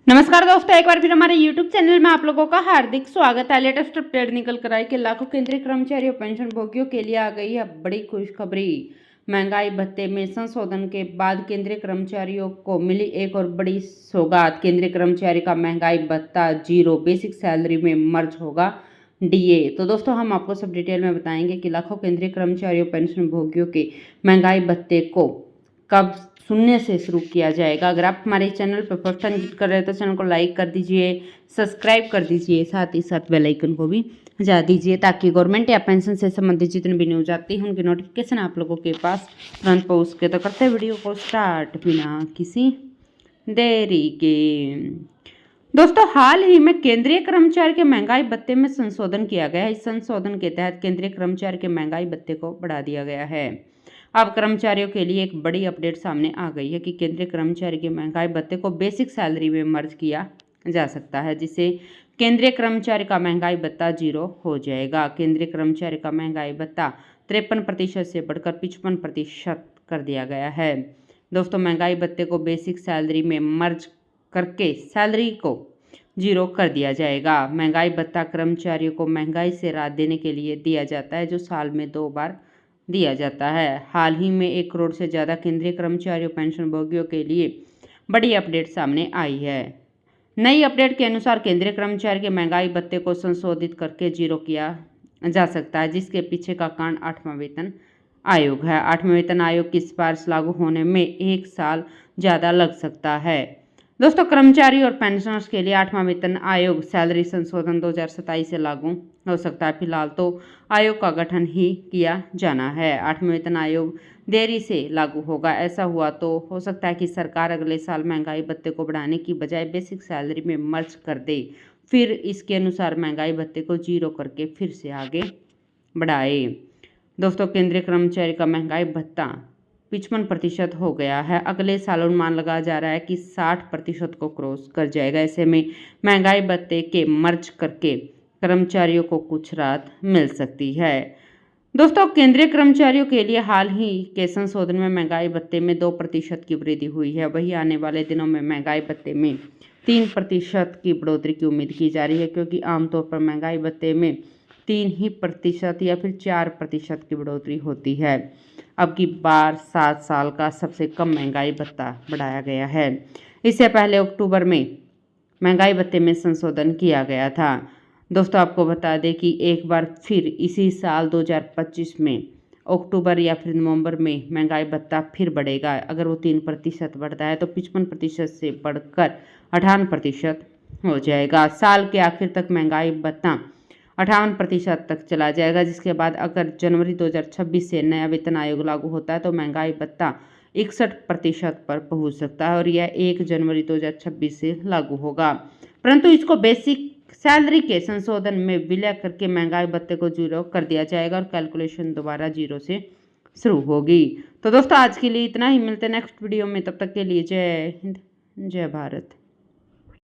नमस्कार दोस्तों, एक बार फिर हमारे YouTube चैनल में आप लोगों का हार्दिक स्वागत है। लेटेस्ट अपडेट निकल कर आई कि लाखों केंद्रीय कर्मचारियों पेंशन भोगियों के लिए आ गई है बड़ी खुशखबरी। महंगाई भत्ते में संशोधन के बाद केंद्रीय कर्मचारियों को मिली एक और बड़ी सौगात। केंद्रीय कर्मचारी का महंगाई भत्ता जीरो बेसिक सैलरी में मर्ज होगा डीए। तो दोस्तों, हम आपको सब डिटेल में बताएंगे कि लाखों केंद्रीय कर्मचारियों पेंशन भोगियों के महंगाई भत्ते को कब शून्य से शुरू किया जाएगा। अगर आप हमारे चैनल पर फर्स्ट टाइम विजिट कर रहे हैं तो चैनल को लाइक कर दीजिए, सब्सक्राइब कर दीजिए, साथ ही साथ बेल आइकन को भी बजा दीजिए ताकि गवर्नमेंट या पेंशन से संबंधित जितने भी न्यूज आती हैं उनकी नोटिफिकेशन आप लोगों के पास तुरंत पहुँच के। तो करते हैं वीडियो को स्टार्ट बिना किसी देरी के। दोस्तों, हाल ही में केंद्रीय कर्मचारी के महंगाई भत्ते में संशोधन किया गया है। इस संशोधन के तहत केंद्रीय कर्मचारी के महंगाई भत्ते को बढ़ा दिया गया है। अब कर्मचारियों के लिए एक बड़ी अपडेट सामने आ गई है कि केंद्रीय कर्मचारी के महंगाई भत्ते को बेसिक सैलरी में मर्ज किया जा सकता है, जिससे केंद्रीय कर्मचारी का महंगाई भत्ता जीरो हो जाएगा। केंद्रीय कर्मचारी का महंगाई भत्ता 53% से बढ़कर 55% कर दिया गया है। दोस्तों, महंगाई भत्ते को बेसिक सैलरी में मर्ज करके सैलरी को जीरो कर दिया जाएगा। महंगाई भत्ता कर्मचारियों को महंगाई से राहत देने के लिए दिया जाता है, जो साल में 2 बार दिया जाता है। हाल ही में 1 करोड़ से ज़्यादा केंद्रीय कर्मचारियों पेंशन भोगियों के लिए बड़ी अपडेट सामने आई है। नई अपडेट के अनुसार केंद्रीय कर्मचारी के महंगाई भत्ते को संशोधित करके जीरो किया जा सकता है, जिसके पीछे का कारण 8वां वेतन आयोग है। 8वां वेतन आयोग की सिफारिश लागू होने में 1 साल ज़्यादा लग सकता है। दोस्तों, कर्मचारी और पेंशनर्स के लिए 8वां वेतन आयोग सैलरी संशोधन 2027 से लागू हो सकता है। फिलहाल तो आयोग का गठन ही किया जाना है। 8वां वेतन आयोग देरी से लागू होगा। ऐसा हुआ तो हो सकता है कि सरकार अगले साल महंगाई भत्ते को बढ़ाने की बजाय बेसिक सैलरी में मर्ज कर दे, फिर इसके अनुसार महंगाई भत्ते को जीरो करके फिर से आगे बढ़ाए। दोस्तों, केंद्रीय कर्मचारी का महंगाई भत्ता 55% हो गया है। अगले साल अनुमान लगाया जा रहा है कि 60% को क्रॉस कर जाएगा। ऐसे में महंगाई भत्ते के मर्ज करके कर्मचारियों को कुछ राहत मिल सकती है। दोस्तों, केंद्रीय कर्मचारियों के लिए हाल ही के संशोधन में महंगाई भत्ते में 2% की वृद्धि हुई है। वहीं आने वाले दिनों में महंगाई भत्ते में 3% की बढ़ोतरी की उम्मीद की जा रही है, क्योंकि आमतौर पर महंगाई भत्ते में 3% या फिर 4% की बढ़ोतरी होती है। अब की बार 7 साल का सबसे कम महंगाई भत्ता बढ़ाया गया है। इससे पहले अक्टूबर में महंगाई भत्ते में संशोधन किया गया था। दोस्तों, आपको बता दें कि एक बार फिर इसी साल 2025 में अक्टूबर या फिर नवंबर में महंगाई भत्ता फिर बढ़ेगा। अगर वो 3% बढ़ता है तो 55% से बढ़कर 58% हो जाएगा। साल के आखिर तक महंगाई भत्ता 58% तक चला जाएगा, जिसके बाद अगर जनवरी 2026 से नया वेतन आयोग लागू होता है तो महंगाई भत्ता 61% पर पहुंच सकता है और यह 1 जनवरी 2026 से लागू होगा। परंतु इसको बेसिक सैलरी के संशोधन में विलय करके महंगाई भत्ते को जीरो कर दिया जाएगा और कैलकुलेशन दोबारा जीरो से शुरू होगी। तो दोस्तों, आज के लिए इतना ही। मिलते हैं नेक्स्ट वीडियो में। तब तक के लिए जय हिंद, जय भारत।